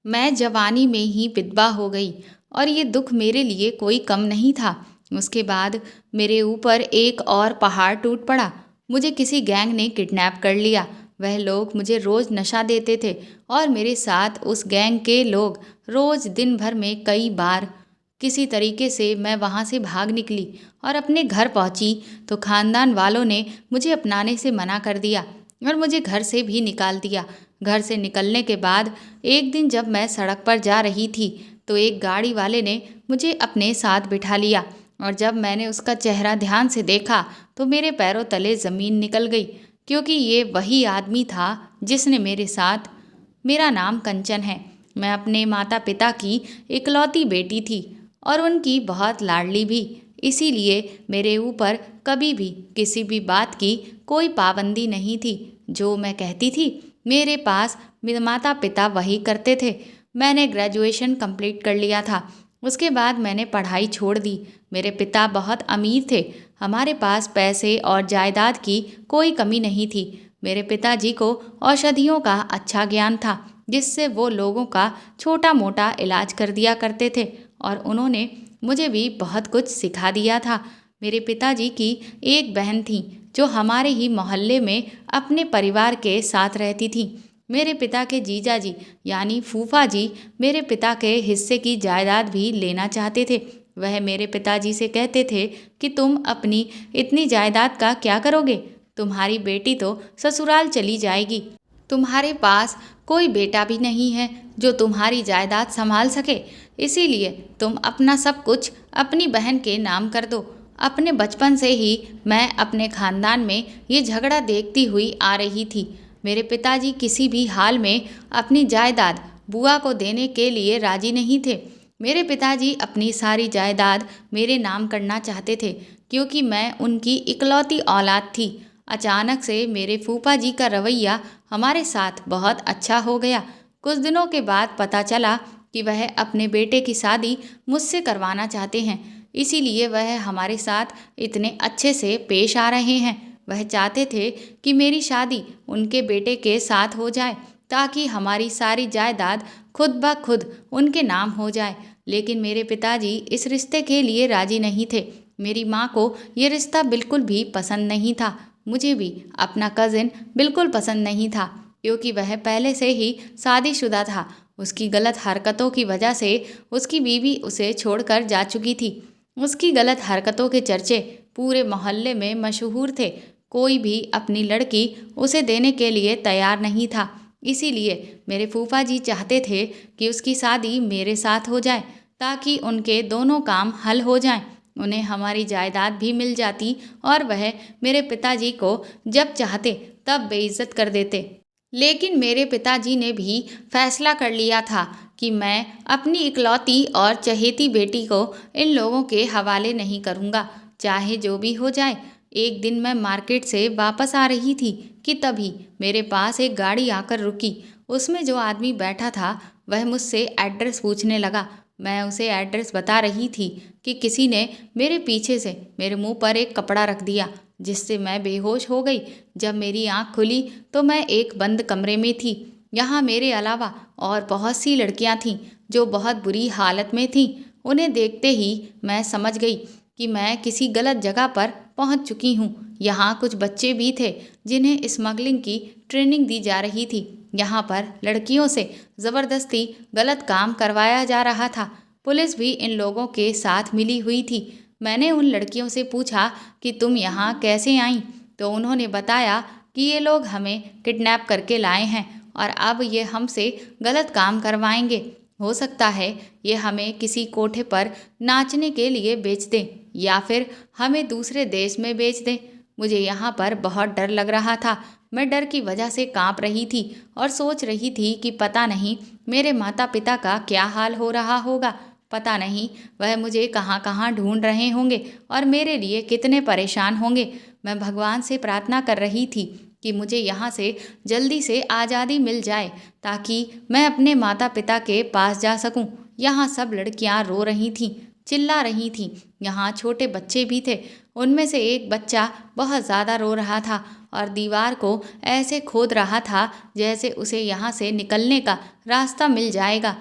मैं जवानी में ही विधवा हो गई और ये दुख मेरे लिए कोई कम नहीं था। उसके बाद मेरे ऊपर एक और पहाड़ टूट पड़ा। मुझे किसी गैंग ने किडनैप कर लिया। वह लोग मुझे रोज़ नशा देते थे और मेरे साथ उस गैंग के लोग रोज़ दिन भर में कई बार। किसी तरीके से मैं वहाँ से भाग निकली और अपने घर पहुँची तो खानदान वालों ने मुझे अपनाने से मना कर दिया और मुझे घर से भी निकाल दिया। घर से निकलने के बाद एक दिन जब मैं सड़क पर जा रही थी तो एक गाड़ी वाले ने मुझे अपने साथ बिठा लिया और जब मैंने उसका चेहरा ध्यान से देखा तो मेरे पैरों तले ज़मीन निकल गई, क्योंकि ये वही आदमी था जिसने मेरे साथ। मेरा नाम कंचन है। मैं अपने माता पिता की इकलौती बेटी थी और उनकी बहुत लाडली भी। इसीलिए मेरे ऊपर कभी भी किसी भी बात की कोई पाबंदी नहीं थी। जो मैं कहती थी मेरे पास मेरे माता पिता वही करते थे। मैंने ग्रेजुएशन कंप्लीट कर लिया था। उसके बाद मैंने पढ़ाई छोड़ दी। मेरे पिता बहुत अमीर थे। हमारे पास पैसे और जायदाद की कोई कमी नहीं थी। मेरे पिताजी को औषधियों का अच्छा ज्ञान था, जिससे वो लोगों का छोटा मोटा इलाज कर दिया करते थे और उन्होंने मुझे भी बहुत कुछ सिखा दिया था। मेरे पिताजी की एक बहन थी जो हमारे ही मोहल्ले में अपने परिवार के साथ रहती थी। मेरे पिता के जीजा जी यानी फूफा जी मेरे पिता के हिस्से की जायदाद भी लेना चाहते थे। वह मेरे पिताजी से कहते थे कि तुम अपनी इतनी जायदाद का क्या करोगे? तुम्हारी बेटी तो ससुराल चली जाएगी। तुम्हारे पास कोई बेटा भी नहीं है जो तुम्हारी जायदाद संभाल सके। इसीलिए तुम अपना सब कुछ अपनी बहन के नाम कर दो। अपने बचपन से ही मैं अपने खानदान में ये झगड़ा देखती हुई आ रही थी। मेरे पिताजी किसी भी हाल में अपनी जायदाद बुआ को देने के लिए राजी नहीं थे। मेरे पिताजी अपनी सारी जायदाद मेरे नाम करना चाहते थे, क्योंकि मैं उनकी इकलौती औलाद थी। अचानक से मेरे फूफा जी का रवैया हमारे साथ बहुत अच्छा हो गया। कुछ दिनों के बाद पता चला कि वह अपने बेटे की शादी मुझसे करवाना चाहते हैं। इसीलिए वह हमारे साथ इतने अच्छे से पेश आ रहे हैं। वह चाहते थे कि मेरी शादी उनके बेटे के साथ हो जाए, ताकि हमारी सारी जायदाद खुद ब खुद उनके नाम हो जाए। लेकिन मेरे पिताजी इस रिश्ते के लिए राजी नहीं थे। मेरी माँ को ये रिश्ता बिल्कुल भी पसंद नहीं था। मुझे भी अपना कज़िन बिल्कुल पसंद नहीं था, क्योंकि वह पहले से ही शादीशुदा था। उसकी गलत हरकतों की वजह से उसकी बीवी उसे छोड़कर जा चुकी थी। उसकी गलत हरकतों के चर्चे पूरे मोहल्ले में मशहूर थे। कोई भी अपनी लड़की उसे देने के लिए तैयार नहीं था। इसीलिए मेरे फूफा जी चाहते थे कि उसकी शादी मेरे साथ हो जाए, ताकि उनके दोनों काम हल हो जाएं। उन्हें हमारी जायदाद भी मिल जाती और वह मेरे पिताजी को जब चाहते तब बेइज्जत कर देते। लेकिन मेरे पिताजी ने भी फैसला कर लिया था कि मैं अपनी इकलौती और चहेती बेटी को इन लोगों के हवाले नहीं करूँगा, चाहे जो भी हो जाए। एक दिन मैं मार्केट से वापस आ रही थी कि तभी मेरे पास एक गाड़ी आकर रुकी। उसमें जो आदमी बैठा था वह मुझसे एड्रेस पूछने लगा। मैं उसे एड्रेस बता रही थी कि किसी ने मेरे पीछे से मेरे मुंह पर एक कपड़ा रख दिया, जिससे मैं बेहोश हो गई। जब मेरी आंख खुली तो मैं एक बंद कमरे में थी। यहाँ मेरे अलावा और बहुत सी लड़कियाँ थीं जो बहुत बुरी हालत में थीं। उन्हें देखते ही मैं समझ गई कि मैं किसी गलत जगह पर पहुँच चुकी हूँ। यहाँ कुछ बच्चे भी थे जिन्हें स्मगलिंग की ट्रेनिंग दी जा रही थी। यहाँ पर लड़कियों से ज़बरदस्ती गलत काम करवाया जा रहा था। पुलिस भी इन लोगों के साथ मिली हुई थी। मैंने उन लड़कियों से पूछा कि तुम यहाँ कैसे आईं, तो उन्होंने बताया कि ये लोग हमें किडनैप करके लाए हैं और अब ये हमसे गलत काम करवाएंगे। हो सकता है ये हमें किसी कोठे पर नाचने के लिए बेच दें या फिर हमें दूसरे देश में बेच दें। मुझे यहाँ पर बहुत डर लग रहा था। मैं डर की वजह से कांप रही थी और सोच रही थी कि पता नहीं मेरे माता पिता का क्या हाल हो रहा होगा। पता नहीं वह मुझे कहाँ कहाँ ढूंढ रहे होंगे और मेरे लिए कितने परेशान होंगे। मैं भगवान से प्रार्थना कर रही थी कि मुझे यहाँ से जल्दी से आज़ादी मिल जाए, ताकि मैं अपने माता पिता के पास जा सकूं। यहाँ सब लड़कियाँ रो रही थीं, चिल्ला रही थीं। यहाँ छोटे बच्चे भी थे। उनमें से एक बच्चा बहुत ज़्यादा रो रहा था और दीवार को ऐसे खोद रहा था जैसे उसे यहाँ से निकलने का रास्ता मिल जाएगा।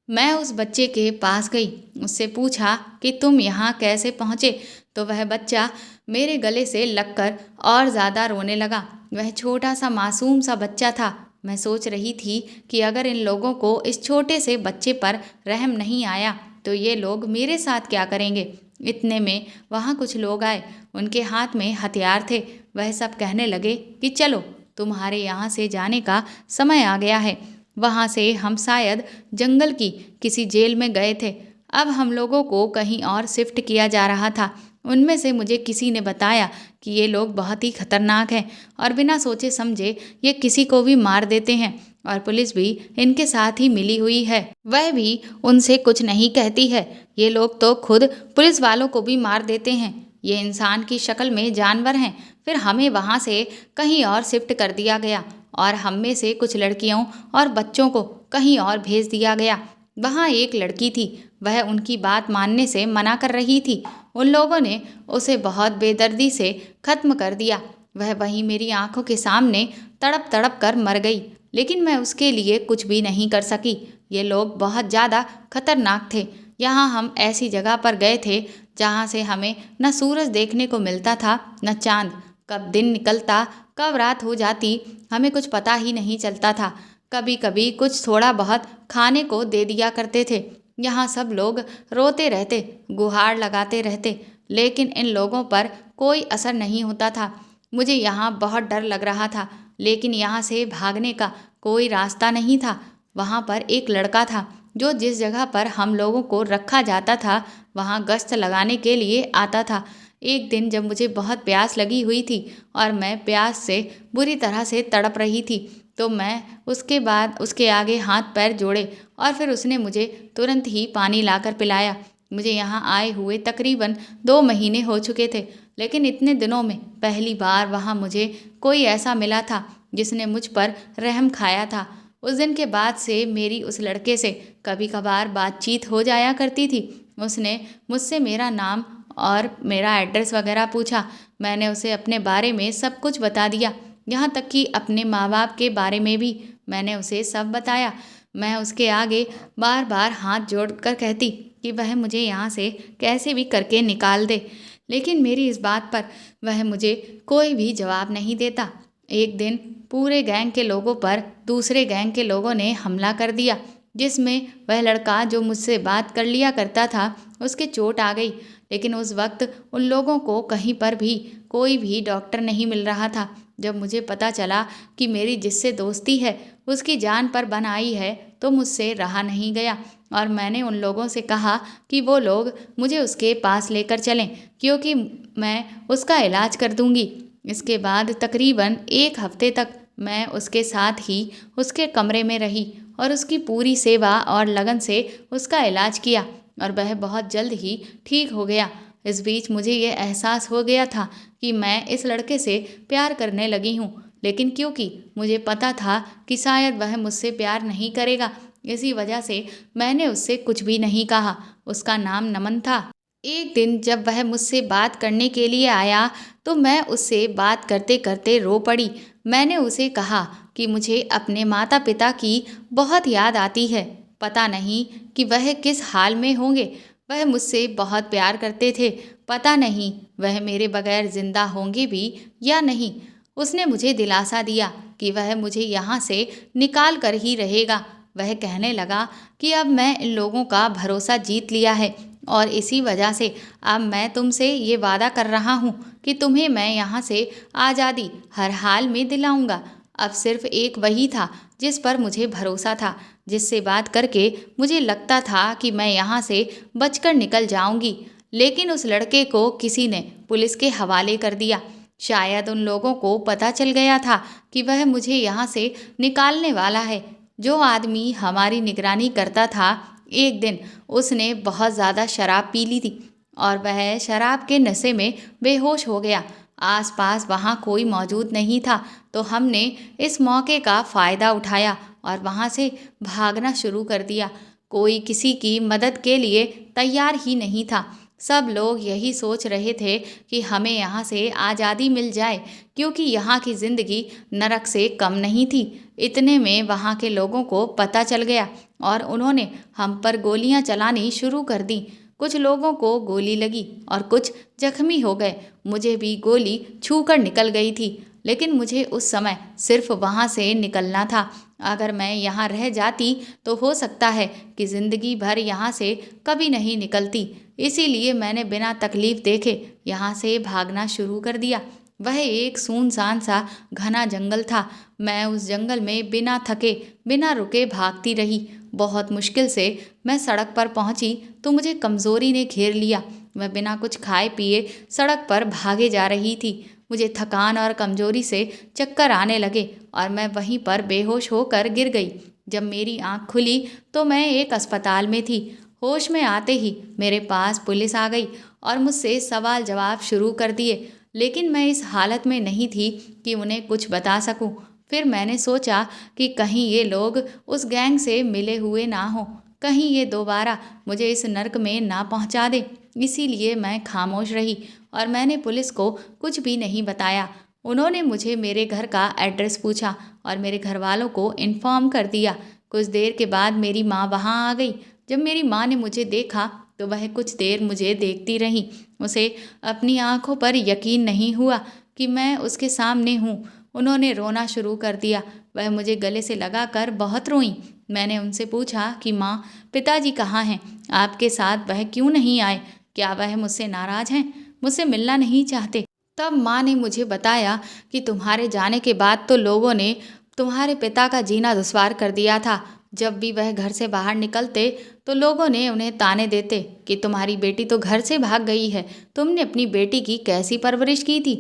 मैं उस बच्चे के पास गई, उससे पूछा कि तुम यहाँ कैसे पहुँचे, तो वह बच्चा मेरे गले से लगकर और ज़्यादा रोने लगा। वह छोटा सा मासूम सा बच्चा था। मैं सोच रही थी कि अगर इन लोगों को इस छोटे से बच्चे पर रहम नहीं आया तो ये लोग मेरे साथ क्या करेंगे। इतने में वहाँ कुछ लोग आए, उनके हाथ में हथियार थे। वह सब कहने लगे कि चलो, तुम्हारे यहाँ से जाने का समय आ गया है। वहाँ से हम शायद जंगल की किसी जेल में गए थे। अब हम लोगों को कहीं और शिफ्ट किया जा रहा था। उनमें से मुझे किसी ने बताया कि ये लोग बहुत ही खतरनाक हैं और बिना सोचे समझे ये किसी को भी मार देते हैं और पुलिस भी इनके साथ ही मिली हुई है। वह भी उनसे कुछ नहीं कहती है। ये लोग तो खुद पुलिस वालों को भी मार देते हैं। ये इंसान की शक्ल में जानवर हैं। फिर हमें वहाँ से कहीं और शिफ्ट कर दिया गया और हम में से कुछ लड़कियों और बच्चों को कहीं और भेज दिया गया। वहाँ एक लड़की थी, वह उनकी बात मानने से मना कर रही थी। उन लोगों ने उसे बहुत बेदर्दी से खत्म कर दिया। वह वहीं मेरी आंखों के सामने तड़प तड़प कर मर गई, लेकिन मैं उसके लिए कुछ भी नहीं कर सकी। ये लोग बहुत ज़्यादा खतरनाक थे। यहाँ हम ऐसी जगह पर गए थे जहाँ से हमें न सूरज देखने को मिलता था न चांद। कब दिन निकलता कब रात हो जाती हमें कुछ पता ही नहीं चलता था। कभी कभी कुछ थोड़ा बहुत खाने को दे दिया करते थे। यहाँ सब लोग रोते रहते, गुहार लगाते रहते, लेकिन इन लोगों पर कोई असर नहीं होता था। मुझे यहाँ बहुत डर लग रहा था, लेकिन यहाँ से भागने का कोई रास्ता नहीं था। वहाँ पर एक लड़का था जो जिस जगह पर हम लोगों को रखा जाता था वहाँ गश्त लगाने के लिए आता था। एक दिन जब मुझे बहुत प्यास लगी हुई थी और मैं प्यास से बुरी तरह से तड़प रही थी, तो मैं उसके बाद उसके आगे हाथ पैर जोड़े और फिर उसने मुझे तुरंत ही पानी लाकर पिलाया। मुझे यहाँ आए हुए तकरीबन 2 महीने हो चुके थे, लेकिन इतने दिनों में पहली बार वहाँ मुझे कोई ऐसा मिला था जिसने मुझ पर रहम खाया था। उस दिन के बाद से मेरी उस लड़के से कभी कभार बातचीत हो जाया करती थी। उसने मुझसे मेरा नाम और मेरा एड्रेस वगैरह पूछा। मैंने उसे अपने बारे में सब कुछ बता दिया, यहाँ तक कि अपने माँ बाप के बारे में भी मैंने उसे सब बताया। मैं उसके आगे बार बार हाथ जोड़कर कहती कि वह मुझे यहाँ से कैसे भी करके निकाल दे, लेकिन मेरी इस बात पर वह मुझे कोई भी जवाब नहीं देता। एक दिन पूरे गैंग के लोगों पर दूसरे गैंग के लोगों ने हमला कर दिया, जिसमें वह लड़का जो मुझसे बात कर लिया करता था उसके चोट आ गई। लेकिन उस वक्त उन लोगों को कहीं पर भी कोई भी डॉक्टर नहीं मिल रहा था। जब मुझे पता चला कि मेरी जिससे दोस्ती है उसकी जान पर बन आई है तो मुझसे रहा नहीं गया और मैंने उन लोगों से कहा कि वो लोग मुझे उसके पास लेकर चलें, क्योंकि मैं उसका इलाज कर दूंगी। इसके बाद तकरीबन 1 हफ्ते तक मैं उसके साथ ही उसके कमरे में रही और उसकी पूरी सेवा और लगन से उसका इलाज किया और वह बहुत जल्द ही ठीक हो गया। इस बीच मुझे ये एहसास हो गया था कि मैं इस लड़के से प्यार करने लगी हूँ, लेकिन क्योंकि मुझे पता था कि शायद वह मुझसे प्यार नहीं करेगा, इसी वजह से मैंने उससे कुछ भी नहीं कहा। उसका नाम नमन था। एक दिन जब वह मुझसे बात करने के लिए आया तो मैं उससे बात करते करते रो पड़ी। मैंने उसे कहा कि मुझे अपने माता पिता की बहुत याद आती है। पता नहीं कि वह किस हाल में होंगे। वह मुझसे बहुत प्यार करते थे। पता नहीं वह मेरे बगैर जिंदा होंगे भी या नहीं। उसने मुझे दिलासा दिया कि वह मुझे यहाँ से निकाल कर ही रहेगा। वह कहने लगा कि अब मैं इन लोगों का भरोसा जीत लिया है और इसी वजह से अब मैं तुमसे ये वादा कर रहा हूँ कि तुम्हें मैं यहाँ से आज़ादी हर हाल में दिलाऊंगा। अब सिर्फ एक वही था जिस पर मुझे भरोसा था, जिससे बात करके मुझे लगता था कि मैं यहाँ से बचकर निकल जाऊंगी, लेकिन उस लड़के को किसी ने पुलिस के हवाले कर दिया। शायद उन लोगों को पता चल गया था कि वह मुझे यहाँ से निकालने वाला है। जो आदमी हमारी निगरानी करता था, एक दिन उसने बहुत ज़्यादा शराब पी ली थी और वह शराब के नशे में बेहोश हो गया। आसपास वहाँ कोई मौजूद नहीं था, तो हमने इस मौके का फ़ायदा उठाया और वहाँ से भागना शुरू कर दिया। कोई किसी की मदद के लिए तैयार ही नहीं था। सब लोग यही सोच रहे थे कि हमें यहाँ से आज़ादी मिल जाए, क्योंकि यहाँ की ज़िंदगी नरक से कम नहीं थी। इतने में वहाँ के लोगों को पता चल गया और उन्होंने हम पर गोलियां चलानी शुरू कर दी। कुछ लोगों को गोली लगी और कुछ जख्मी हो गए। मुझे भी गोली छू कर निकल गई थी, लेकिन मुझे उस समय सिर्फ वहाँ से निकलना था। अगर मैं यहाँ रह जाती तो हो सकता है कि ज़िंदगी भर यहाँ से कभी नहीं निकलती। इसीलिए मैंने बिना तकलीफ देखे यहाँ से भागना शुरू कर दिया। वह एक सुनसान सा घना जंगल था। मैं उस जंगल में बिना थके बिना रुके भागती रही। बहुत मुश्किल से मैं सड़क पर पहुंची तो मुझे कमज़ोरी ने घेर लिया। मैं बिना कुछ खाए पिए सड़क पर भागे जा रही थी। मुझे थकान और कमजोरी से चक्कर आने लगे और मैं वहीं पर बेहोश होकर गिर गई। जब मेरी आंख खुली तो मैं एक अस्पताल में थी। होश में आते ही मेरे पास पुलिस आ गई और मुझसे सवाल जवाब शुरू कर दिए, लेकिन मैं इस हालत में नहीं थी कि उन्हें कुछ बता सकूं। फिर मैंने सोचा कि कहीं ये लोग उस गैंग से मिले हुए ना हों, कहीं ये दोबारा मुझे इस नर्क में ना पहुंचा दे। इसीलिए मैं खामोश रही और मैंने पुलिस को कुछ भी नहीं बताया। उन्होंने मुझे मेरे घर का एड्रेस पूछा और मेरे घर वालों को इन्फॉर्म कर दिया। कुछ देर के बाद मेरी माँ वहाँ आ गई। जब मेरी माँ ने मुझे देखा तो वह कुछ देर मुझे देखती रही। उसे अपनी आंखों पर यकीन नहीं हुआ कि मैं उसके सामने हूँ। उन्होंने रोना शुरू कर दिया। वह मुझे गले से लगाकर बहुत रोईं। मैंने उनसे पूछा कि माँ, पिताजी कहाँ हैं? आपके साथ वह क्यों नहीं आए? क्या वह मुझसे नाराज़ हैं? मुझसे मिलना नहीं चाहते? तब माँ ने मुझे बताया कि तुम्हारे जाने के बाद तो लोगों ने तुम्हारे पिता का जीना दुश्वार कर दिया था। जब भी वह घर से बाहर निकलते तो लोगों ने उन्हें ताने देते कि तुम्हारी बेटी तो घर से भाग गई है। तुमने अपनी बेटी की कैसी परवरिश की थी?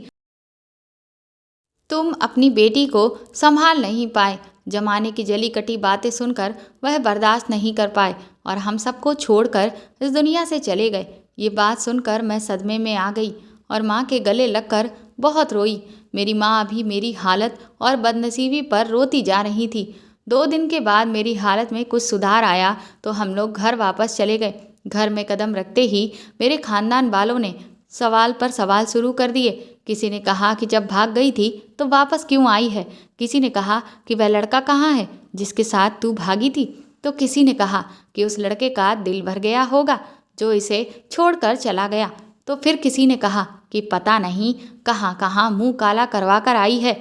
तुम अपनी बेटी को संभाल नहीं पाए। जमाने की जली कटी बातें सुनकर वह बर्दाश्त नहीं कर पाए और हम सबको छोड़कर इस दुनिया से चले गए। ये बात सुनकर मैं सदमे में आ गई और माँ के गले लगकर बहुत रोई। मेरी माँ अभी मेरी हालत और बदनसीबी पर रोती जा रही थी। 2 दिन के बाद मेरी हालत में कुछ सुधार आया तो हम लोग घर वापस चले गए। घर में कदम रखते ही मेरे खानदान वालों ने सवाल पर सवाल शुरू कर दिए। किसी ने कहा कि जब भाग गई थी तो वापस क्यों आई है? किसी ने कहा कि वह लड़का कहाँ है जिसके साथ तू भागी थी? तो किसी ने कहा कि उस लड़के का दिल भर गया होगा जो इसे छोड़कर चला गया। तो फिर किसी ने कहा कि पता नहीं कहाँ कहाँ मुंह काला करवा कर आई है।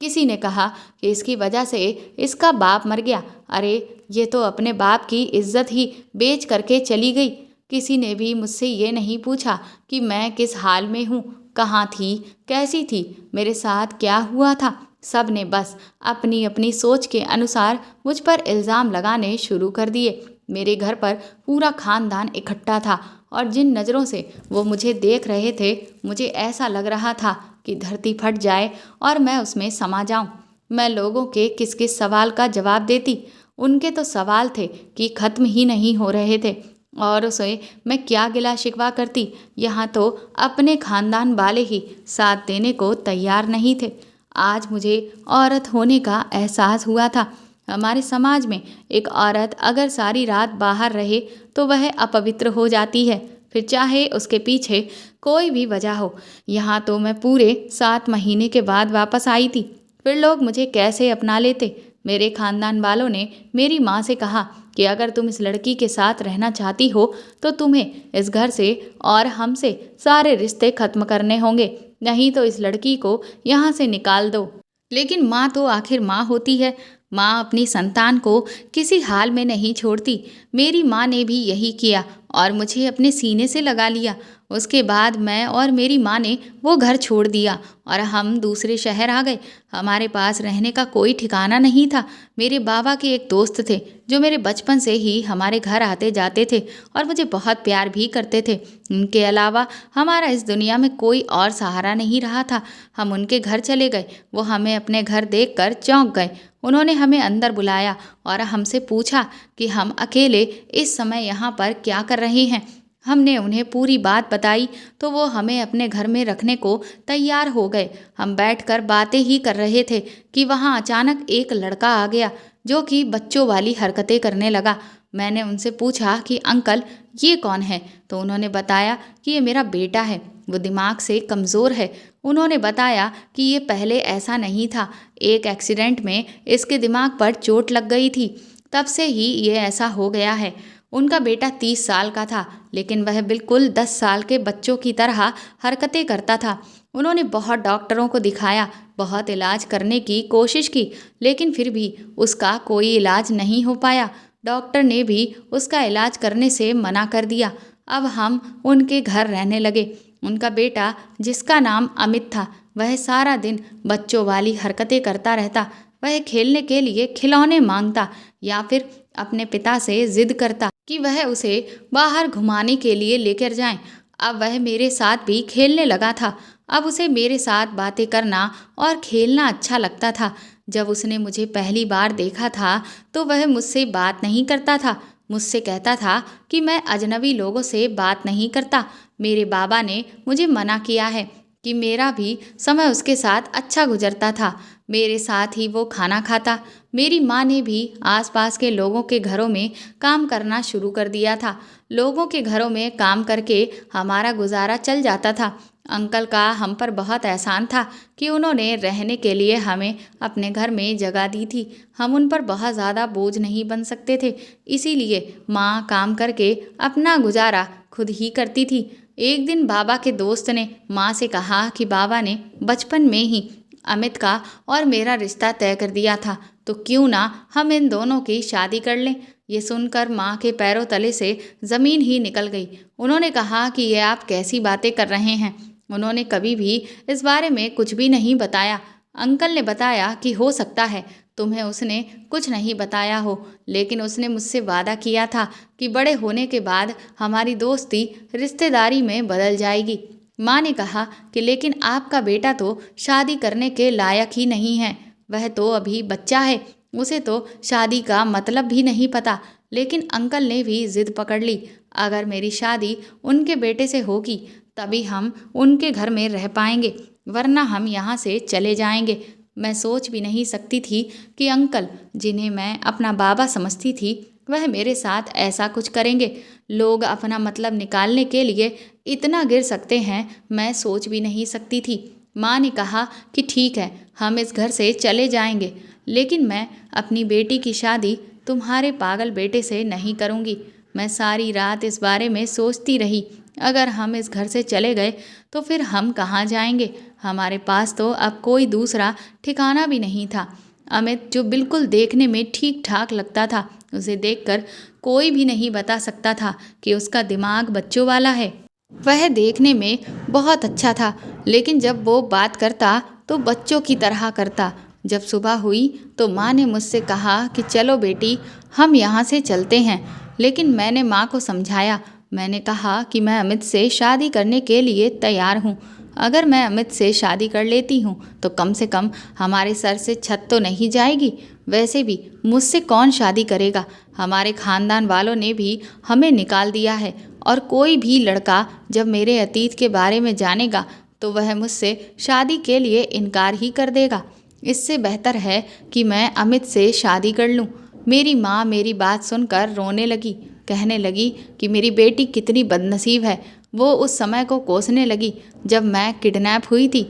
किसी ने कहा कि इसकी वजह से इसका बाप मर गया। अरे ये तो अपने बाप की इज्जत ही बेच करके चली गई। किसी ने भी मुझसे ये नहीं पूछा कि मैं किस हाल में हूँ, कहाँ थी, कैसी थी, मेरे साथ क्या हुआ था। सब ने बस अपनी अपनी सोच के अनुसार मुझ पर इल्ज़ाम लगाने शुरू कर दिए। मेरे घर पर पूरा खानदान इकट्ठा था और जिन नज़रों से वो मुझे देख रहे थे, मुझे ऐसा लग रहा था कि धरती फट जाए और मैं उसमें समा जाऊं। मैं लोगों के किस किस सवाल का जवाब देती। उनके तो सवाल थे कि ख़त्म ही नहीं हो रहे थे और उसे मैं क्या गिला शिकवा करती। यहाँ तो अपने खानदान वाले ही साथ देने को तैयार नहीं थे। आज मुझे औरत होने का एहसास हुआ था। हमारे समाज में एक औरत अगर सारी रात बाहर रहे तो वह अपवित्र हो जाती है, फिर चाहे उसके पीछे कोई भी वजह हो। यहाँ तो मैं पूरे 7 महीने के बाद वापस आई थी, फिर लोग मुझे कैसे अपना लेते। मेरे खानदान वालों ने मेरी माँ से कहा कि अगर तुम इस लड़की के साथ रहना चाहती हो तो तुम्हें इस घर से और हमसे सारे रिश्ते खत्म करने होंगे, नहीं तो इस लड़की को यहाँ से निकाल दो। लेकिन माँ तो आखिर माँ होती है। माँ अपनी संतान को किसी हाल में नहीं छोड़ती। मेरी माँ ने भी यही किया और मुझे अपने सीने से लगा लिया। उसके बाद मैं और मेरी माँ ने वो घर छोड़ दिया और हम दूसरे शहर आ गए। हमारे पास रहने का कोई ठिकाना नहीं था। मेरे बाबा के एक दोस्त थे जो मेरे बचपन से ही हमारे घर आते जाते थे और मुझे बहुत प्यार भी करते थे। उनके अलावा हमारा इस दुनिया में कोई और सहारा नहीं रहा था। हम उनके घर चले गए। वो हमें अपने घर देखकर चौंक गए। उन्होंने हमें अंदर बुलाया और हमसे पूछा कि हम अकेले इस समय यहाँ पर क्या कर रहे हैं। हमने उन्हें पूरी बात बताई तो वो हमें अपने घर में रखने को तैयार हो गए। हम बैठकर बातें ही कर रहे थे कि वहाँ अचानक एक लड़का आ गया जो कि बच्चों वाली हरकतें करने लगा। मैंने उनसे पूछा कि अंकल ये कौन है, तो उन्होंने बताया कि ये मेरा बेटा है, वो दिमाग से कमज़ोर है। उन्होंने बताया कि ये पहले ऐसा नहीं था, एक एक्सीडेंट में इसके दिमाग पर चोट लग गई थी, तब से ही ये ऐसा हो गया है। उनका बेटा 30 साल का था, लेकिन वह बिल्कुल 10 साल के बच्चों की तरह हरकतें करता था। उन्होंने बहुत डॉक्टरों को दिखाया, बहुत इलाज करने की कोशिश की, लेकिन फिर भी उसका कोई इलाज नहीं हो पाया। डॉक्टर ने भी उसका इलाज करने से मना कर दिया। अब हम उनके घर रहने लगे। उनका बेटा, जिसका नाम अमित था, वह सारा दिन बच्चों वाली हरकतें करता रहता। वह खेलने के लिए खिलौने मांगता या फिर अपने पिता से जिद करता कि वह उसे बाहर घुमाने के लिए लेकर जाएं। अब वह मेरे साथ भी खेलने लगा था। अब उसे मेरे साथ बातें करना और खेलना अच्छा लगता था। जब उसने मुझे पहली बार देखा था तो वह मुझसे बात नहीं करता था। मुझसे कहता था कि मैं अजनबी लोगों से बात नहीं करता। मेरे बाबा ने मुझे मना किया है कि मेरा भी समय उसके साथ अच्छा गुजरता था। मेरे साथ ही वो खाना खाता। मेरी माँ ने भी आसपास के लोगों के घरों में काम करना शुरू कर दिया था। लोगों के घरों में काम करके हमारा गुजारा चल जाता था। अंकल का हम पर बहुत एहसान था कि उन्होंने रहने के लिए हमें अपने घर में जगह दी थी। हम उन पर बहुत ज़्यादा बोझ नहीं बन सकते थे, इसीलिए माँ काम करके अपना गुजारा खुद ही करती थी। एक दिन बाबा के दोस्त ने माँ से कहा कि बाबा ने बचपन में ही अमित का और मेरा रिश्ता तय कर दिया था, तो क्यों ना हम इन दोनों की शादी कर लें। ये सुनकर माँ के पैरों तले से ज़मीन ही निकल गई। उन्होंने कहा कि ये आप कैसी बातें कर रहे हैं। उन्होंने कभी भी इस बारे में कुछ भी नहीं बताया। अंकल ने बताया कि हो सकता है तुम्हें उसने कुछ नहीं बताया हो, लेकिन उसने मुझसे वादा किया था कि बड़े होने के बाद हमारी दोस्ती रिश्तेदारी में बदल जाएगी। माँ ने कहा कि लेकिन आपका बेटा तो शादी करने के लायक ही नहीं है, वह तो अभी बच्चा है, उसे तो शादी का मतलब भी नहीं पता। लेकिन अंकल ने भी जिद पकड़ ली, अगर मेरी शादी उनके बेटे से होगी तभी हम उनके घर में रह पाएंगे, वरना हम यहाँ से चले जाएंगे। मैं सोच भी नहीं सकती थी कि अंकल, जिन्हें मैं अपना बाबा समझती थी, वह मेरे साथ ऐसा कुछ करेंगे। लोग अपना मतलब निकालने के लिए इतना गिर सकते हैं, मैं सोच भी नहीं सकती थी। माँ ने कहा कि ठीक है, हम इस घर से चले जाएंगे, लेकिन मैं अपनी बेटी की शादी तुम्हारे पागल बेटे से नहीं करूँगी। मैं सारी रात इस बारे में सोचती रही। अगर हम इस घर से चले गए तो फिर हम कहाँ जाएंगे। हमारे पास तो अब कोई दूसरा ठिकाना भी नहीं था। अमित, जो बिल्कुल देखने में ठीक ठाक लगता था, उसे देखकर कोई भी नहीं बता सकता था कि उसका दिमाग बच्चों वाला है। वह देखने में बहुत अच्छा था, लेकिन जब वो बात करता तो बच्चों की तरह करता। जब सुबह हुई तो माँ ने मुझसे कहा कि चलो बेटी, हम यहाँ से चलते हैं। लेकिन मैंने माँ को समझाया। मैंने कहा कि मैं अमित से शादी करने के लिए तैयार हूँ। अगर मैं अमित से शादी कर लेती हूँ तो कम से कम हमारे सर से छत तो नहीं जाएगी। वैसे भी मुझसे कौन शादी करेगा। हमारे खानदान वालों ने भी हमें निकाल दिया है, और कोई भी लड़का जब मेरे अतीत के बारे में जानेगा तो वह मुझसे शादी के लिए इनकार ही कर देगा। इससे बेहतर है कि मैं अमित से शादी कर लूँ। मेरी माँ मेरी बात सुनकर रोने लगी, कहने लगी कि मेरी बेटी कितनी बदनसीब है। वो उस समय को कोसने लगी जब मैं किडनैप हुई थी।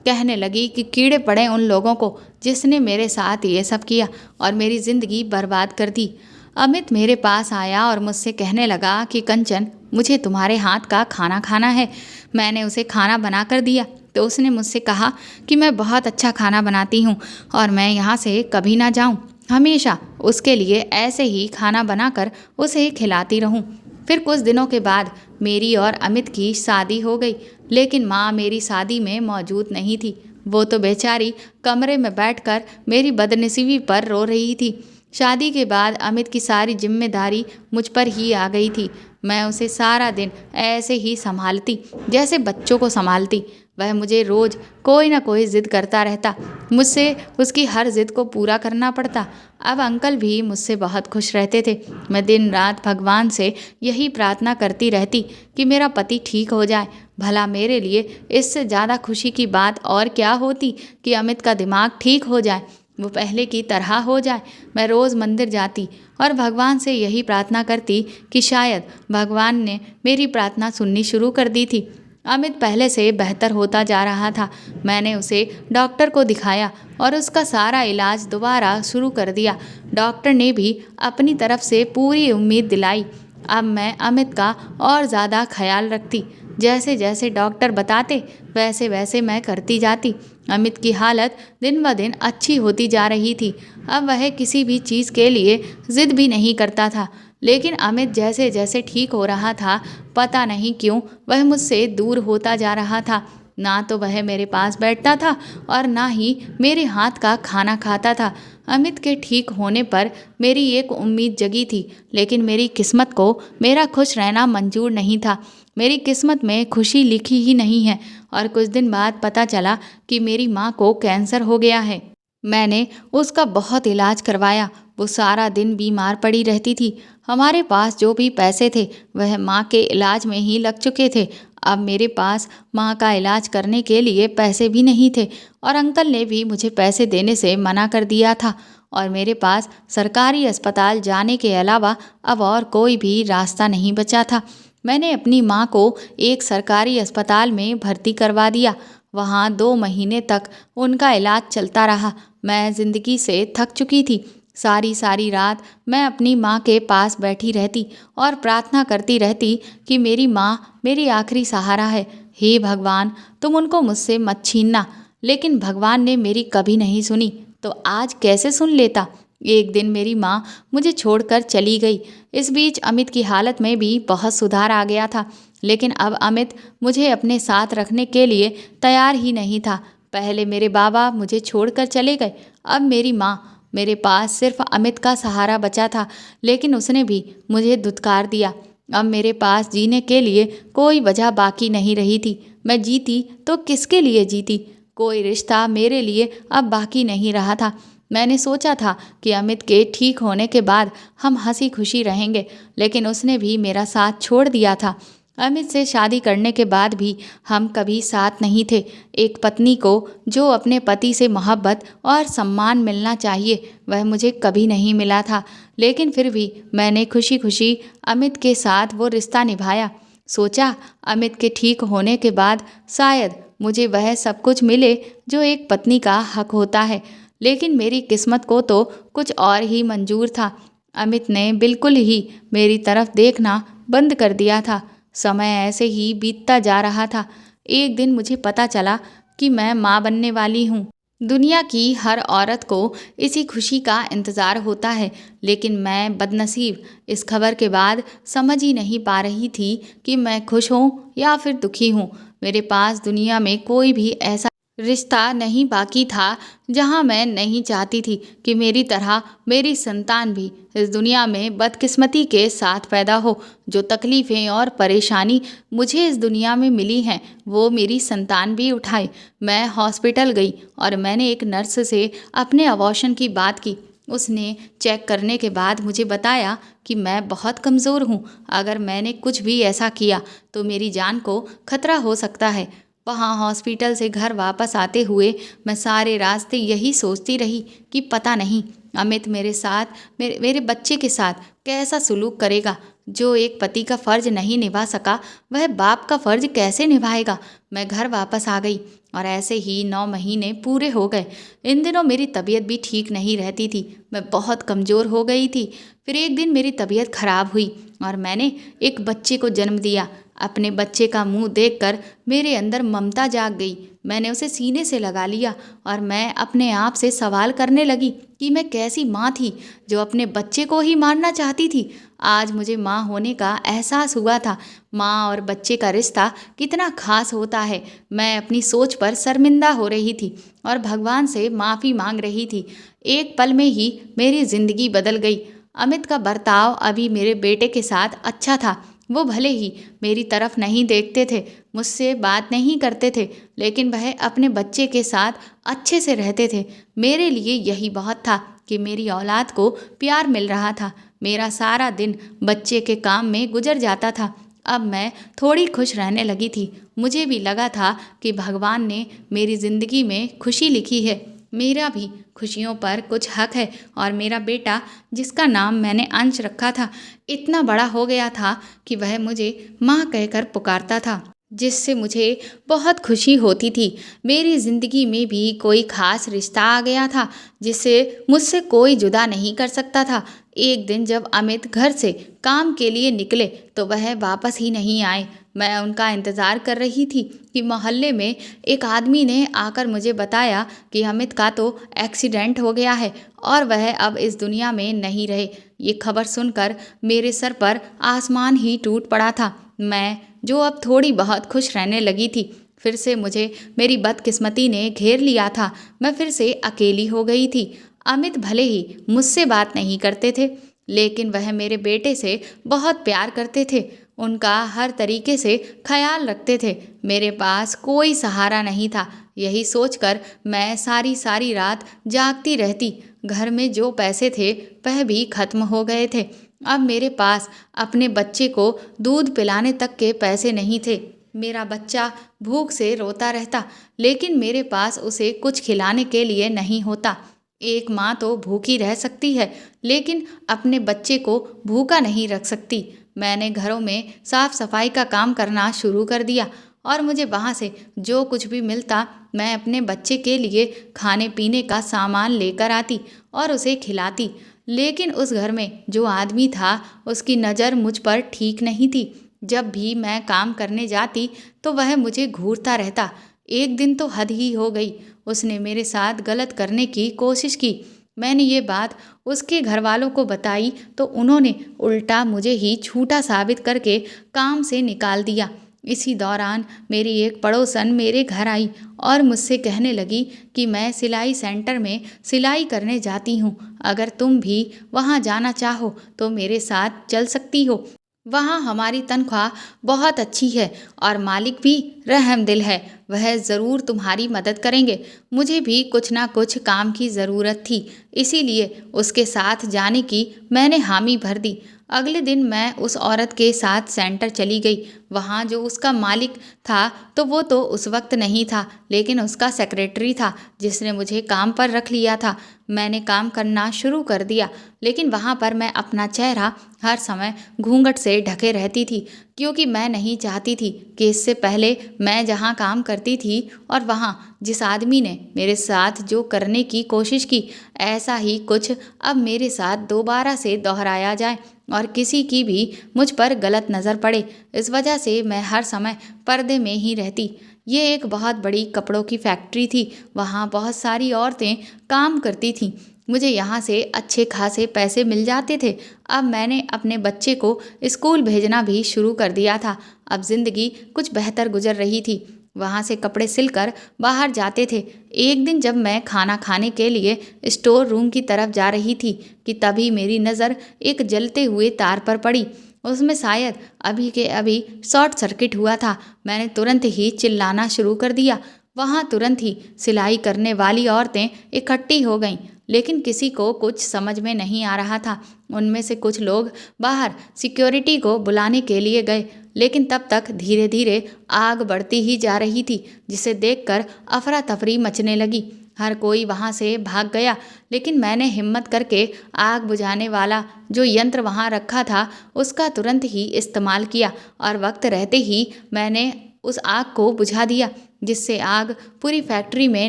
कहने लगी कि कीड़े पड़े उन लोगों को जिसने मेरे साथ ये सब किया और मेरी ज़िंदगी बर्बाद कर दी। अमित मेरे पास आया और मुझसे कहने लगा कि कंचन, मुझे तुम्हारे हाथ का खाना खाना है। मैंने उसे खाना बना कर दिया तो उसने मुझसे कहा कि मैं बहुत अच्छा खाना बनाती हूँ और मैं यहाँ से कभी ना जाऊँ, हमेशा उसके लिए ऐसे ही खाना बनाकर उसे खिलाती रहूं। फिर कुछ दिनों के बाद मेरी और अमित की शादी हो गई, लेकिन माँ मेरी शादी में मौजूद नहीं थी। वो तो बेचारी कमरे में बैठकर मेरी बदनसीबी पर रो रही थी। शादी के बाद अमित की सारी जिम्मेदारी मुझ पर ही आ गई थी। मैं उसे सारा दिन ऐसे ही संभालती जैसे बच्चों को संभालती। वह मुझे रोज़ कोई ना कोई ज़िद करता रहता, मुझसे उसकी हर ज़िद को पूरा करना पड़ता। अब अंकल भी मुझसे बहुत खुश रहते थे। मैं दिन रात भगवान से यही प्रार्थना करती रहती कि मेरा पति ठीक हो जाए। भला मेरे लिए इससे ज़्यादा खुशी की बात और क्या होती कि अमित का दिमाग ठीक हो जाए। वो पहले की तरह हो जाए। मैं रोज़ मंदिर जाती और भगवान से यही प्रार्थना करती कि शायद भगवान ने मेरी प्रार्थना सुननी शुरू कर दी थी। अमित पहले से बेहतर होता जा रहा था। मैंने उसे डॉक्टर को दिखाया और उसका सारा इलाज दोबारा शुरू कर दिया। डॉक्टर ने भी अपनी तरफ से पूरी उम्मीद दिलाई। अब मैं अमित का और ज़्यादा ख्याल रखती। जैसे जैसे डॉक्टर बताते वैसे वैसे मैं करती जाती। अमित की हालत दिन ब दिन अच्छी होती जा रही थी। अब वह किसी भी चीज़ के लिए ज़िद भी नहीं करता था। लेकिन अमित जैसे जैसे ठीक हो रहा था, पता नहीं क्यों वह मुझसे दूर होता जा रहा था। ना तो वह मेरे पास बैठता था और ना ही मेरे हाथ का खाना खाता था। अमित के ठीक होने पर मेरी एक उम्मीद जगी थी, लेकिन मेरी किस्मत को मेरा खुश रहना मंजूर नहीं था। मेरी किस्मत में खुशी लिखी ही नहीं है। और कुछ दिन बाद पता चला कि मेरी माँ को कैंसर हो गया है। मैंने उसका बहुत इलाज करवाया। वो सारा दिन बीमार पड़ी रहती थी। हमारे पास जो भी पैसे थे वह माँ के इलाज में ही लग चुके थे। अब मेरे पास माँ का इलाज करने के लिए पैसे भी नहीं थे और अंकल ने भी मुझे पैसे देने से मना कर दिया था। और मेरे पास सरकारी अस्पताल जाने के अलावा अब और कोई भी रास्ता नहीं बचा था। मैंने अपनी माँ को एक सरकारी अस्पताल में भर्ती करवा दिया। वहाँ 2 महीने तक उनका इलाज चलता रहा। मैं ज़िंदगी से थक चुकी थी। सारी सारी रात मैं अपनी माँ के पास बैठी रहती और प्रार्थना करती रहती कि मेरी माँ मेरी आखिरी सहारा है। हे भगवान, तुम उनको मुझसे मत छीनना। लेकिन भगवान ने मेरी कभी नहीं सुनी, तो आज कैसे सुन लेता। एक दिन मेरी माँ मुझे छोड़कर चली गई। इस बीच अमित की हालत में भी बहुत सुधार आ गया था। लेकिन अब अमित मुझे अपने साथ रखने के लिए तैयार ही नहीं था। पहले मेरे बाबा मुझे छोड़कर चले गए, अब मेरी माँ। मेरे पास सिर्फ अमित का सहारा बचा था, लेकिन उसने भी मुझे धुतकार दिया। अब मेरे पास जीने के लिए कोई वजह बाकी नहीं रही थी। मैं जीती तो किसके लिए जीती। कोई रिश्ता मेरे लिए अब बाकी नहीं रहा था। मैंने सोचा था कि अमित के ठीक होने के बाद हम हंसी खुशी रहेंगे, लेकिन उसने भी मेरा साथ छोड़ दिया था। अमित से शादी करने के बाद भी हम कभी साथ नहीं थे। एक पत्नी को जो अपने पति से मोहब्बत और सम्मान मिलना चाहिए वह मुझे कभी नहीं मिला था। लेकिन फिर भी मैंने खुशी खुशी अमित के साथ वो रिश्ता निभाया। सोचा अमित के ठीक होने के बाद शायद मुझे वह सब कुछ मिले जो एक पत्नी का हक होता है। लेकिन मेरी किस्मत को तो कुछ और ही मंजूर था। अमित ने बिल्कुल ही मेरी तरफ देखना बंद कर दिया था। समय ऐसे ही बीतता जा रहा था। एक दिन मुझे पता चला कि मैं माँ बनने वाली हूँ। दुनिया की हर औरत को इसी खुशी का इंतज़ार होता है, लेकिन मैं बदनसीब इस खबर के बाद समझ ही नहीं पा रही थी कि मैं खुश हूँ या फिर दुखी हूँ। मेरे पास दुनिया में कोई भी ऐसा रिश्ता नहीं बाकी था जहाँ मैं नहीं चाहती थी कि मेरी तरह मेरी संतान भी इस दुनिया में बदकिस्मती के साथ पैदा हो। जो तकलीफ़ें और परेशानी मुझे इस दुनिया में मिली हैं वो मेरी संतान भी उठाए। मैं हॉस्पिटल गई और मैंने एक नर्स से अपने अबॉर्शन की बात की। उसने चेक करने के बाद मुझे बताया कि मैं बहुत कमज़ोर हूँ। अगर मैंने कुछ भी ऐसा किया तो मेरी जान को खतरा हो सकता है। वहाँ हॉस्पिटल से घर वापस आते हुए मैं सारे रास्ते यही सोचती रही कि पता नहीं अमित मेरे साथ मेरे बच्चे के साथ कैसा सलूक करेगा। जो एक पति का फ़र्ज नहीं निभा सका वह बाप का फ़र्ज कैसे निभाएगा। मैं घर वापस आ गई और ऐसे ही 9 महीने पूरे हो गए। इन दिनों मेरी तबीयत भी ठीक नहीं रहती थी। मैं बहुत कमज़ोर हो गई थी। फिर एक दिन मेरी तबीयत खराब हुई और मैंने एक बच्चे को जन्म दिया। अपने बच्चे का मुंह देखकर मेरे अंदर ममता जाग गई। मैंने उसे सीने से लगा लिया और मैं अपने आप से सवाल करने लगी कि मैं कैसी माँ थी जो अपने बच्चे को ही मारना चाहती थी। आज मुझे माँ होने का एहसास हुआ था। माँ और बच्चे का रिश्ता कितना खास होता है। मैं अपनी सोच पर शर्मिंदा हो रही थी और भगवान से माफ़ी मांग रही थी। एक पल में ही मेरी ज़िंदगी बदल गई। अमित का बर्ताव अभी मेरे बेटे के साथ अच्छा था। वो भले ही मेरी तरफ नहीं देखते थे, मुझसे बात नहीं करते थे, लेकिन वह अपने बच्चे के साथ अच्छे से रहते थे। मेरे लिए यही बहुत था कि मेरी औलाद को प्यार मिल रहा था। मेरा सारा दिन बच्चे के काम में गुजर जाता था। अब मैं थोड़ी खुश रहने लगी थी। मुझे भी लगा था कि भगवान ने मेरी ज़िंदगी में खुशी लिखी है। मेरा भी खुशियों पर कुछ हक है। और मेरा बेटा, जिसका नाम मैंने अंश रखा था, इतना बड़ा हो गया था कि वह मुझे माँ कहकर पुकारता था, जिससे मुझे बहुत खुशी होती थी। मेरी ज़िंदगी में भी कोई खास रिश्ता आ गया था जिससे मुझसे कोई जुदा नहीं कर सकता था। एक दिन जब अमित घर से काम के लिए निकले तो वह वापस ही नहीं आए। मैं उनका इंतज़ार कर रही थी कि मोहल्ले में एक आदमी ने आकर मुझे बताया कि अमित का तो एक्सीडेंट हो गया है और वह अब इस दुनिया में नहीं रहे। ये खबर सुनकर मेरे सर पर आसमान ही टूट पड़ा था। मैं, जो अब थोड़ी बहुत खुश रहने लगी थी, फिर से मुझे मेरी बदकिस्मती ने घेर लिया था। मैं फिर से अकेली हो गई थी। अमित भले ही मुझसे बात नहीं करते थे, लेकिन वह मेरे बेटे से बहुत प्यार करते थे, उनका हर तरीके से ख्याल रखते थे। मेरे पास कोई सहारा नहीं था। यही सोचकर मैं सारी सारी रात जागती रहती। घर में जो पैसे थे वह भी खत्म हो गए थे। अब मेरे पास अपने बच्चे को दूध पिलाने तक के पैसे नहीं थे। मेरा बच्चा भूख से रोता रहता, लेकिन मेरे पास उसे कुछ खिलाने के लिए नहीं होता। एक माँ तो भूखी रह सकती है, लेकिन अपने बच्चे को भूखा नहीं रख सकती। मैंने घरों में साफ सफाई का काम करना शुरू कर दिया और मुझे वहाँ से जो कुछ भी मिलता मैं अपने बच्चे के लिए खाने पीने का सामान लेकर आती और उसे खिलाती। लेकिन उस घर में जो आदमी था उसकी नज़र मुझ पर ठीक नहीं थी। जब भी मैं काम करने जाती तो वह मुझे घूरता रहता। एक दिन तो हद ही हो गई, उसने मेरे साथ गलत करने की कोशिश की। मैंने ये बात उसके घर वालों को बताई तो उन्होंने उल्टा मुझे ही झूठा साबित करके काम से निकाल दिया। इसी दौरान मेरी एक पड़ोसन मेरे घर आई और मुझसे कहने लगी कि मैं सिलाई सेंटर में सिलाई करने जाती हूँ, अगर तुम भी वहाँ जाना चाहो तो मेरे साथ चल सकती हो। वहाँ हमारी तनख्वाह बहुत अच्छी है और मालिक भी रहमदिल है, वह ज़रूर तुम्हारी मदद करेंगे। मुझे भी कुछ ना कुछ काम की ज़रूरत थी, इसीलिए उसके साथ जाने की मैंने हामी भर दी। अगले दिन मैं उस औरत के साथ सेंटर चली गई। वहाँ जो उसका मालिक था तो वो तो उस वक्त नहीं था, लेकिन उसका सेक्रेटरी था जिसने मुझे काम पर रख लिया था। मैंने काम करना शुरू कर दिया, लेकिन वहाँ पर मैं अपना चेहरा हर समय घूंघट से ढके रहती थी, क्योंकि मैं नहीं चाहती थी कि इससे पहले मैं जहाँ काम करती थी और वहाँ जिस आदमी ने मेरे साथ जो करने की कोशिश की, ऐसा ही कुछ अब मेरे साथ दोबारा से दोहराया जाए और किसी की भी मुझ पर गलत नज़र पड़े। इस वजह से मैं हर समय पर्दे में ही रहती। ये एक बहुत बड़ी कपड़ों की फैक्ट्री थी, वहाँ बहुत सारी औरतें काम करती थीं। मुझे यहाँ से अच्छे खासे पैसे मिल जाते थे। अब मैंने अपने बच्चे को स्कूल भेजना भी शुरू कर दिया था। अब ज़िंदगी कुछ बेहतर गुजर रही थी। वहाँ से कपड़े सिलकर बाहर जाते थे। एक दिन जब मैं खाना खाने के लिए स्टोर रूम की तरफ जा रही थी कि तभी मेरी नज़र एक जलते हुए तार पर पड़ी। उसमें शायद अभी के अभी शॉर्ट सर्किट हुआ था। मैंने तुरंत ही चिल्लाना शुरू कर दिया। वहाँ तुरंत ही सिलाई करने वाली औरतें इकट्ठी हो गईं, लेकिन किसी को कुछ समझ में नहीं आ रहा था। उनमें से कुछ लोग बाहर सिक्योरिटी को बुलाने के लिए गए, लेकिन तब तक धीरे धीरे आग बढ़ती ही जा रही थी, जिसे देखकर अफरा तफरी मचने लगी। हर कोई वहाँ से भाग गया, लेकिन मैंने हिम्मत करके आग बुझाने वाला जो यंत्र वहाँ रखा था उसका तुरंत ही इस्तेमाल किया और वक्त रहते ही मैंने उस आग को बुझा दिया, जिससे आग पूरी फैक्ट्री में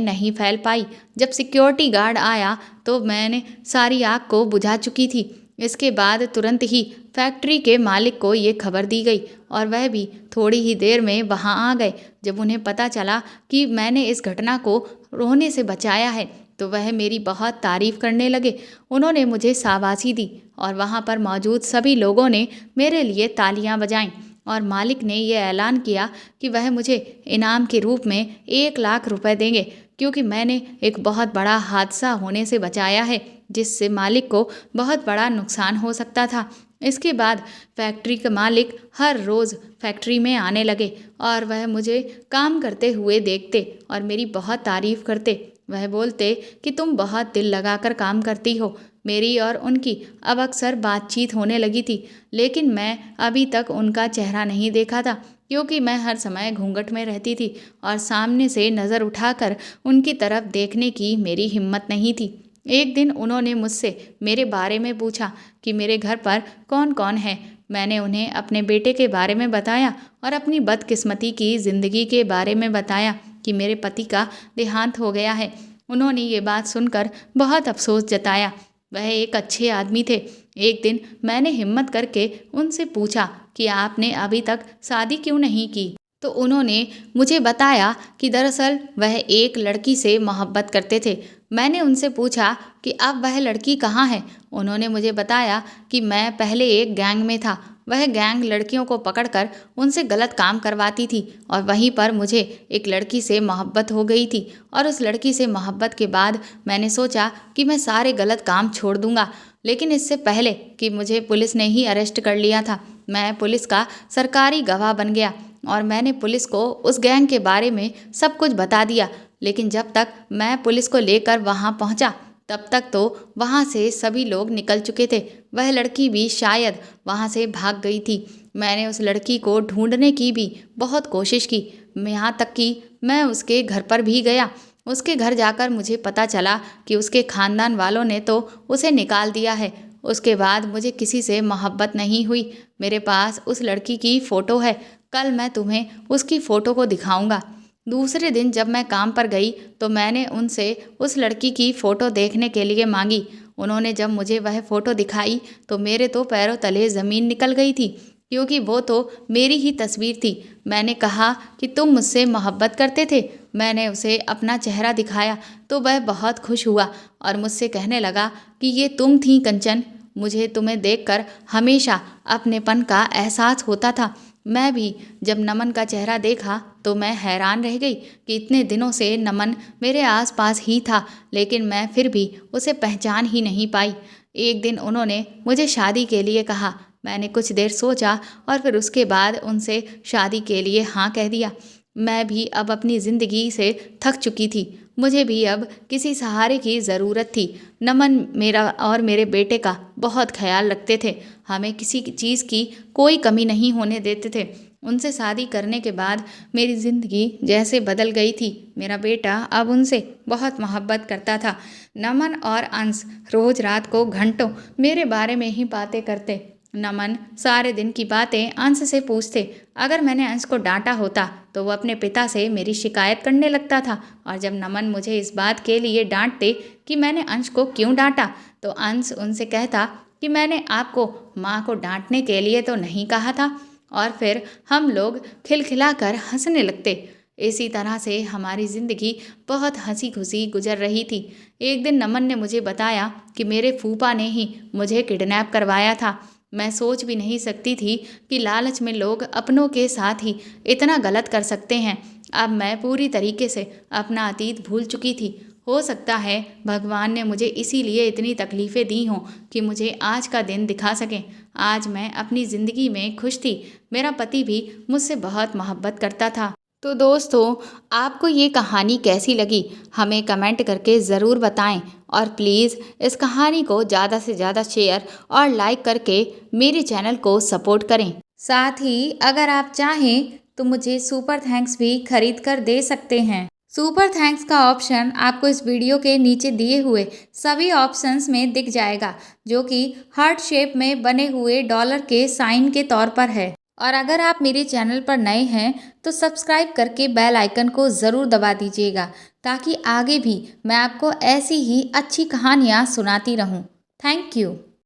नहीं फैल पाई। जब सिक्योरिटी गार्ड आया तो मैंने सारी आग को बुझा चुकी थी। इसके बाद तुरंत ही फैक्ट्री के मालिक को ये खबर दी गई और वह भी थोड़ी ही देर में वहाँ आ गए। जब उन्हें पता चला कि मैंने इस घटना को होने से बचाया है तो वह मेरी बहुत तारीफ करने लगे। उन्होंने मुझे शाबाशी दी और वहाँ पर मौजूद सभी लोगों ने मेरे लिए तालियां बजाईं और मालिक ने यह ऐलान किया कि वह मुझे इनाम के रूप में 1 लाख रुपए देंगे, क्योंकि मैंने एक बहुत बड़ा हादसा होने से बचाया है जिससे मालिक को बहुत बड़ा नुकसान हो सकता था। इसके बाद फैक्ट्री के मालिक हर रोज़ फैक्ट्री में आने लगे और वह मुझे काम करते हुए देखते और मेरी बहुत तारीफ करते। वह बोलते कि तुम बहुत दिल लगाकर काम करती हो। मेरी और उनकी अब अक्सर बातचीत होने लगी थी, लेकिन मैं अभी तक उनका चेहरा नहीं देखा था। क्योंकि मैं हर समय घूंघट में रहती थी और सामने से नज़र उठाकर उनकी तरफ देखने की मेरी हिम्मत नहीं थी। एक दिन उन्होंने मुझसे मेरे बारे में पूछा कि मेरे घर पर कौन कौन है। मैंने उन्हें अपने बेटे के बारे में बताया और अपनी बदकिस्मती की ज़िंदगी के बारे में बताया कि मेरे पति का देहांत हो गया है। उन्होंने ये बात सुनकर बहुत अफसोस जताया। वह एक अच्छे आदमी थे। एक दिन मैंने हिम्मत करके उनसे पूछा कि आपने अभी तक शादी क्यों नहीं की। तो उन्होंने मुझे बताया कि दरअसल वह एक लड़की से मोहब्बत करते थे। मैंने उनसे पूछा कि अब वह लड़की कहाँ है। उन्होंने मुझे बताया कि मैं पहले एक गैंग में था। वह गैंग लड़कियों को पकड़कर उनसे गलत काम करवाती थी और वहीं पर मुझे एक लड़की से मोहब्बत हो गई थी और उस लड़की से मोहब्बत के बाद मैंने सोचा कि मैं सारे गलत काम छोड़ दूंगा। लेकिन इससे पहले कि मुझे पुलिस ने ही अरेस्ट कर लिया था, मैं पुलिस का सरकारी गवाह बन गया और मैंने पुलिस को उस गैंग के बारे में सब कुछ बता दिया। लेकिन जब तक मैं पुलिस को लेकर वहाँ पहुँचा तब तक तो वहाँ से सभी लोग निकल चुके थे। वह लड़की भी शायद वहाँ से भाग गई थी। मैंने उस लड़की को ढूंढने की भी बहुत कोशिश की, यहाँ तक कि मैं उसके घर पर भी गया। उसके घर जाकर मुझे पता चला कि उसके खानदान वालों ने तो उसे निकाल दिया है। उसके बाद मुझे किसी से मोहब्बत नहीं हुई। मेरे पास उस लड़की की फ़ोटो है। कल मैं तुम्हें उसकी फ़ोटो को दिखाऊंगा। दूसरे दिन जब मैं काम पर गई तो मैंने उनसे उस लड़की की फ़ोटो देखने के लिए मांगी। उन्होंने जब मुझे वह फ़ोटो दिखाई तो मेरे तो पैरों तले ज़मीन निकल गई थी, क्योंकि वो तो मेरी ही तस्वीर थी। मैंने कहा कि तुम मुझसे मोहब्बत करते थे। मैंने उसे अपना चेहरा दिखाया तो वह बहुत खुश हुआ और मुझसे कहने लगा कि ये तुम थी कंचन। मुझे तुम्हें देखकर हमेशा अपनेपन का एहसास होता था। मैं भी जब नमन का चेहरा देखा तो मैं हैरान रह गई कि इतने दिनों से नमन मेरे आसपास ही था, लेकिन मैं फिर भी उसे पहचान ही नहीं पाई। एक दिन उन्होंने मुझे शादी के लिए कहा। मैंने कुछ देर सोचा और फिर उसके बाद उनसे शादी के लिए हाँ कह दिया। मैं भी अब अपनी ज़िंदगी से थक चुकी थी। मुझे भी अब किसी सहारे की ज़रूरत थी। नमन मेरा और मेरे बेटे का बहुत ख्याल रखते थे। हमें किसी चीज़ की कोई कमी नहीं होने देते थे। उनसे शादी करने के बाद मेरी ज़िंदगी जैसे बदल गई थी। मेरा बेटा अब उनसे बहुत मोहब्बत करता था। नमन और अंश रोज़ रात को घंटों मेरे बारे में ही बातें करते। नमन सारे दिन की बातें अंश से पूछते। अगर मैंने अंश को डांटा होता तो वो अपने पिता से मेरी शिकायत करने लगता था, और जब नमन मुझे इस बात के लिए डांटते कि मैंने अंश को क्यों डांटा तो अंश उनसे कहता कि मैंने आपको माँ को डांटने के लिए तो नहीं कहा था, और फिर हम लोग खिलखिलाकर हंसने लगते। इसी तरह से हमारी ज़िंदगी बहुत हंसी खुशी गुजर रही थी। एक दिन नमन ने मुझे बताया कि मेरे फूफा ने ही मुझे किडनैप करवाया था। मैं सोच भी नहीं सकती थी कि लालच में लोग अपनों के साथ ही इतना गलत कर सकते हैं। अब मैं पूरी तरीके से अपना अतीत भूल चुकी थी। हो सकता है भगवान ने मुझे इसीलिए इतनी तकलीफ़ें दी हों कि मुझे आज का दिन दिखा सकें। आज मैं अपनी ज़िंदगी में खुश थी। मेरा पति भी मुझसे बहुत मोहब्बत करता था। तो दोस्तों, आपको ये कहानी कैसी लगी हमें कमेंट करके ज़रूर बताएं, और प्लीज़ इस कहानी को ज़्यादा से ज़्यादा शेयर और लाइक करके मेरे चैनल को सपोर्ट करें। साथ ही अगर आप चाहें तो मुझे सुपर थैंक्स भी खरीद कर दे सकते हैं। सुपर थैंक्स का ऑप्शन आपको इस वीडियो के नीचे दिए हुए सभी ऑप्शंस में दिख जाएगा, जो कि हार्ट शेप में बने हुए डॉलर के साइन के तौर पर है। और अगर आप मेरे चैनल पर नए हैं तो सब्सक्राइब करके बेल आइकन को ज़रूर दबा दीजिएगा, ताकि आगे भी मैं आपको ऐसी ही अच्छी कहानियाँ सुनाती रहूँ। Thank you.